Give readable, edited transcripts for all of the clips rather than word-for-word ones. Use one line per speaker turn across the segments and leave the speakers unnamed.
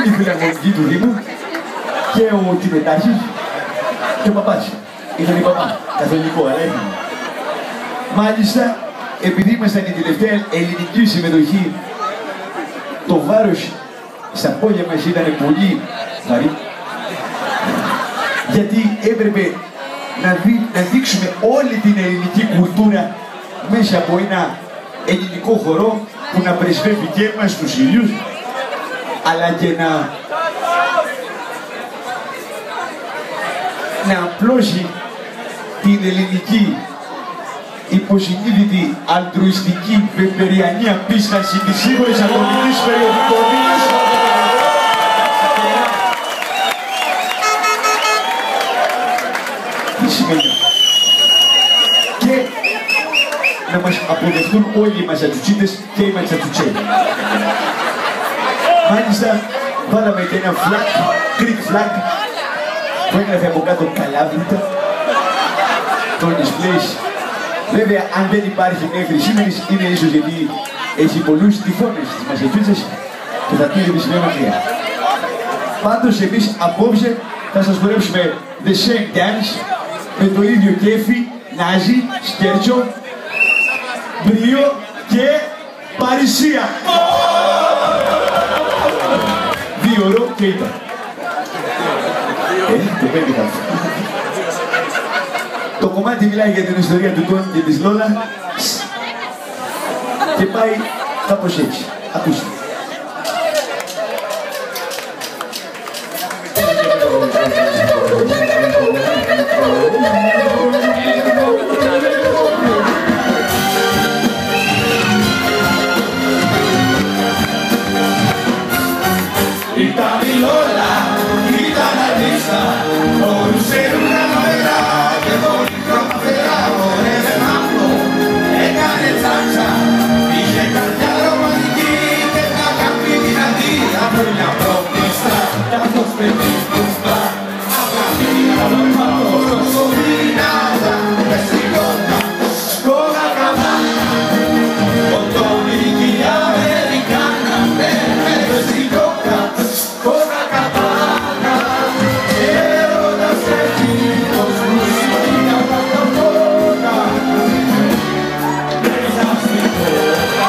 όλη η φιλαρμονική του Δήμου και ο Τιμετάρχης και ο παπάς. Ήταν η παπά, καθολικό, αλλά έφυγε. Μάλιστα, επειδή ήμασταν η τελευταία ελληνική συμμετοχή, το βάρος στα πόδια μας ήταν πολύ βαρύ, γιατί έπρεπε να δείξουμε όλη την ελληνική κουλτούρα μέσα από ένα ελληνικό χορό που να πρεσβεύει και εμάς τους ίδιους, αλλά και να απλώσει την ελληνική υποσυνείδητη, αλτρουιστική, βεπεριανή απίσταση της σύγχρονης αγωνικής περιοδικότητας. Τι σημαίνει? Και να μας αποδεχτούν όλοι οι Μασατσουτσίτες και οι Ματσατσουτσέοι. Μάλιστα, βάλαμε και ένα flag, Greek flag, που έγραφε από κάτω Καλάβρητα, τον displays. Βέβαια, αν δεν υπάρχει μέχρι σήμερα, είναι ίσως γιατί έχει πολλούς τυφώνες στις Μασατσούτσες και θα πήρε τη σημαία μακριά. Πάντως, εμείς απόψε θα σας χορέψουμε The Same Dance με το ίδιο κέφι, Νάζι, Σκέρτσο, Μπρίο και Παρισία. 2 ώρο και είπα. Το πέντε κάτω. Το κομμάτι μιλάει για την ιστορία του Τόνι και της Λόλα και πάει κάπως έτσι. Ακούστε.
Ήταν η Λόλα, ήταν αρτίστα, μπορούσε να νοερά και πολύ χρώμα ωραίε μαύρο, έκανε τσάτσα, είχε καρδιά ρομαντική και τα αγάπη δυνατή, από μια πρόπιστα, καθώς παιδί μπροστά, αγάπη αλωμάτος, σκοτεινάδα, μεσηγόνα, σκόγα καβά, κοντώνει και η Αμερικάνα, με μεσηγόνα, σκόγα καβάνα, έρωτας έτοιμος, μουσική απαταπότα, μέσα στην κότα,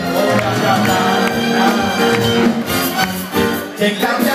σκόγα καβάνα, και κάποια